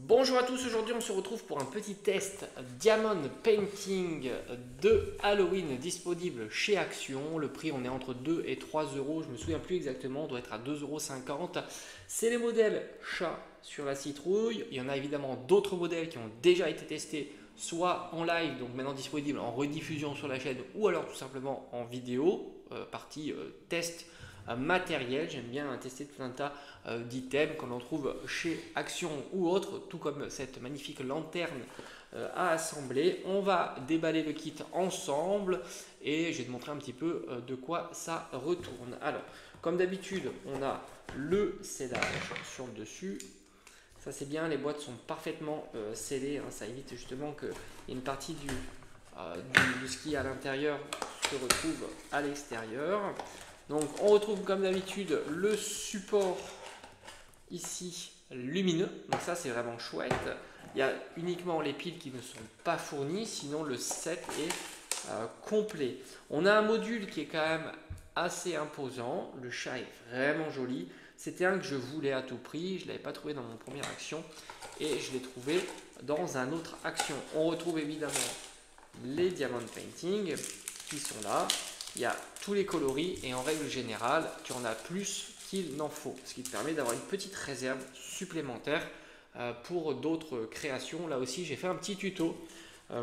Bonjour à tous, aujourd'hui on se retrouve pour un petit test Diamond Painting de Halloween disponible chez Action. Le prix on est entre 2 et 3 euros, je me souviens plus exactement, on doit être à 2,50 €. C'est les modèles chat sur la citrouille. Il y en a évidemment d'autres modèles qui ont déjà été testés soit en live, donc maintenant disponible en rediffusion sur la chaîne, ou alors tout simplement en vidéo, partie test matériel. J'aime bien tester tout un tas d'items qu'on trouve chez Action ou autre, tout comme cette magnifique lanterne à assembler. On va déballer le kit ensemble et je vais te montrer un petit peu de quoi ça retourne. Alors, comme d'habitude, on a le scellage sur le dessus. Ça c'est bien, les boîtes sont parfaitement scellées, hein. Ça évite justement qu'il y ait une partie du ski à l'intérieur se retrouve à l'extérieur. Donc on retrouve comme d'habitude le support ici lumineux, donc ça c'est vraiment chouette. Il y a uniquement les piles qui ne sont pas fournies, sinon le set est complet. On a un module qui est quand même assez imposant, le chat est vraiment joli. C'était un que je voulais à tout prix, je ne l'avais pas trouvé dans mon première action et je l'ai trouvé dans un autre action. On retrouve évidemment les Diamond Painting qui sont là. Il y a tous les coloris et en règle générale, tu en as plus qu'il n'en faut. Ce qui te permet d'avoir une petite réserve supplémentaire pour d'autres créations. Là aussi, j'ai fait un petit tuto.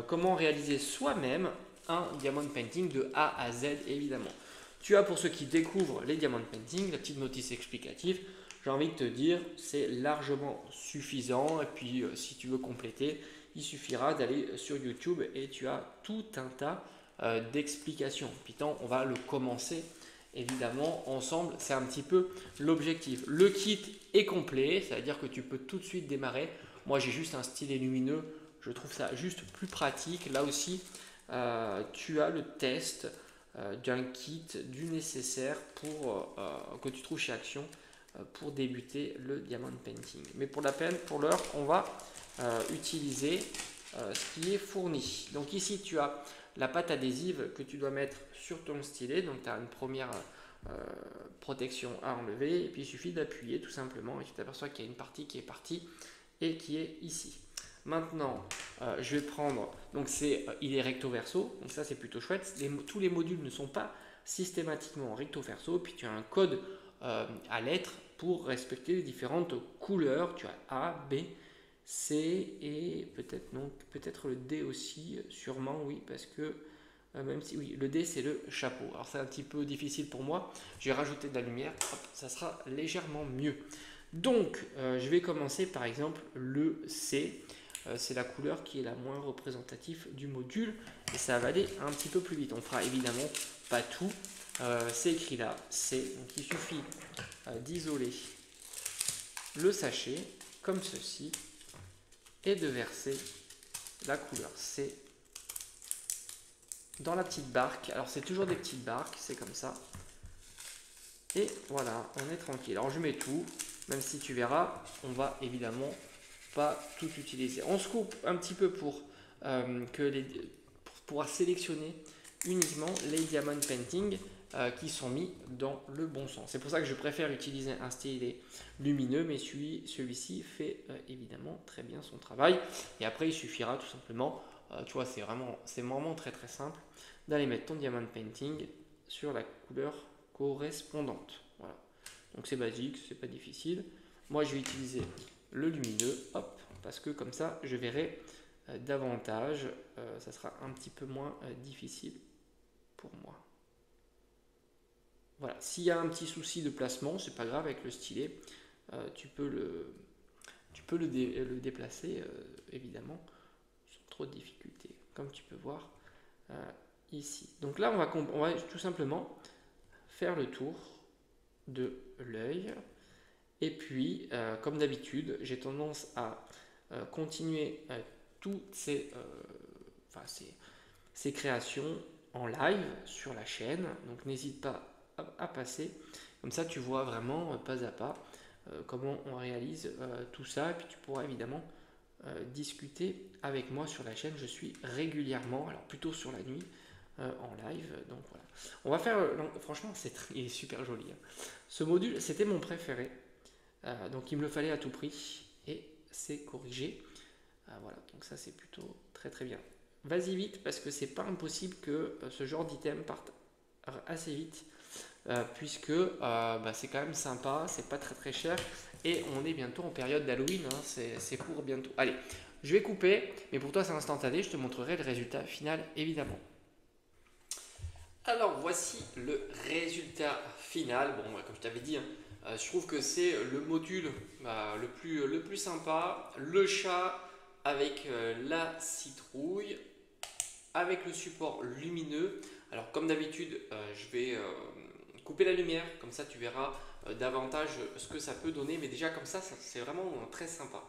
Comment réaliser soi-même un Diamond Painting de A à Z, évidemment. Tu as, pour ceux qui découvrent les Diamond Painting, la petite notice explicative. J'ai envie de te dire, c'est largement suffisant. Et puis, si tu veux compléter, il suffira d'aller sur YouTube et tu as tout un tas d'explications. Python, on va le commencer évidemment ensemble, c'est un petit peu l'objectif. Le kit est complet, ça veut dire que tu peux tout de suite démarrer. Moi j'ai juste un stylet lumineux, je trouve ça juste plus pratique. Là aussi tu as le test d'un kit, du nécessaire pour, que tu trouves chez Action pour débuter le Diamond Painting. Mais pour la peine, pour l'heure, on va utiliser ce qui est fourni. Donc ici tu as la pâte adhésive que tu dois mettre sur ton stylet. Donc tu as une première protection à enlever et puis il suffit d'appuyer tout simplement et tu t'aperçois qu'il y a une partie qui est partie et qui est ici. Maintenant je vais prendre, donc il est recto verso, donc ça c'est plutôt chouette. Tous les modules ne sont pas systématiquement recto verso, puis tu as un code à lettres pour respecter les différentes couleurs. Tu as A, B, C et peut-être non, peut-être le D aussi, sûrement oui, parce que même si oui, le D c'est le chapeau. Alors c'est un petit peu difficile pour moi, j'ai rajouté de la lumière, hop, ça sera légèrement mieux. Donc je vais commencer par exemple le C, c'est la couleur qui est la moins représentative du module et ça va aller un petit peu plus vite. On fera évidemment pas tout, c'est écrit là, C, donc il suffit d'isoler le sachet comme ceci et de verser la couleur C dans la petite barque. Alors c'est toujours des petites barques, c'est comme ça. Et voilà, on est tranquille. Alors je mets tout, même si tu verras, on va évidemment pas tout utiliser. On se coupe un petit peu pour pouvoir sélectionner uniquement les Diamond Painting qui sont mis dans le bon sens. C'est pour ça que je préfère utiliser un stylet lumineux, mais celui-ci fait évidemment très bien son travail. Et après, il suffira tout simplement, tu vois, c'est vraiment très très simple, d'aller mettre ton Diamond Painting sur la couleur correspondante. Voilà. Donc c'est basique, c'est pas difficile. Moi, je vais utiliser le lumineux, hop, parce que comme ça, je verrai davantage, ça sera un petit peu moins difficile pour moi. Voilà, s'il y a un petit souci de placement, c'est pas grave avec le stylet, tu peux le déplacer évidemment sans trop de difficulté, comme tu peux voir ici. Donc là, on va tout simplement faire le tour de l'œil. Et puis, comme d'habitude, j'ai tendance à continuer toutes ces créations en live sur la chaîne. Donc n'hésite pas à passer. Comme ça, tu vois vraiment pas à pas comment on réalise tout ça. Et puis tu pourras évidemment discuter avec moi sur la chaîne. Je suis régulièrement, alors plutôt sur la nuit, en live. Donc voilà. On va faire, franchement, il est super joli, hein. Ce module, c'était mon préféré. Donc il me le fallait à tout prix. Et c'est corrigé. Voilà, donc ça c'est plutôt très très bien. Vas-y vite parce que c'est pas impossible que ce genre d'item parte assez vite puisque c'est quand même sympa, c'est pas très très cher et on est bientôt en période d'Halloween, hein, c'est pour bientôt. Allez, je vais couper, mais pour toi c'est instantané, je te montrerai le résultat final évidemment. Alors voici le résultat final. Bon, comme je t'avais dit, hein, je trouve que c'est le module le plus sympa. Le chat avec la citrouille, avec le support lumineux. Alors comme d'habitude, je vais couper la lumière, comme ça tu verras davantage ce que ça peut donner. Mais déjà comme ça c'est vraiment très sympa.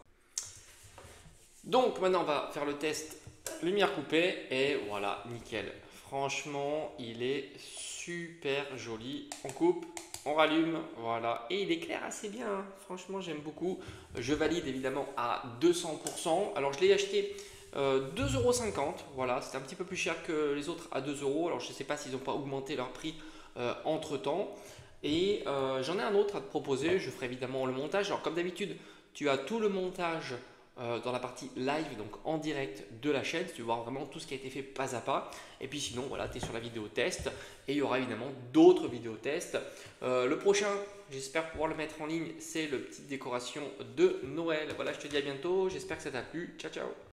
Donc maintenant on va faire le test lumière coupée et voilà, nickel. Franchement, il est super joli. On coupe, on rallume, voilà. Et il éclaire assez bien, hein. Franchement, j'aime beaucoup. Je valide évidemment à 200%. Alors, je l'ai acheté 2,50 €. Voilà, c'était un petit peu plus cher que les autres à 2 €. Alors, je ne sais pas s'ils n'ont pas augmenté leur prix entre-temps. Et j'en ai un autre à te proposer. Je ferai évidemment le montage. Alors, comme d'habitude, tu as tout le montage dans la partie live, donc en direct de la chaîne, tu vas voir vraiment tout ce qui a été fait pas à pas. Et puis sinon, voilà, tu es sur la vidéo test et il y aura évidemment d'autres vidéos test. Le prochain, j'espère pouvoir le mettre en ligne, c'est le petite décoration de Noël. Voilà, je te dis à bientôt, j'espère que ça t'a plu. Ciao, ciao.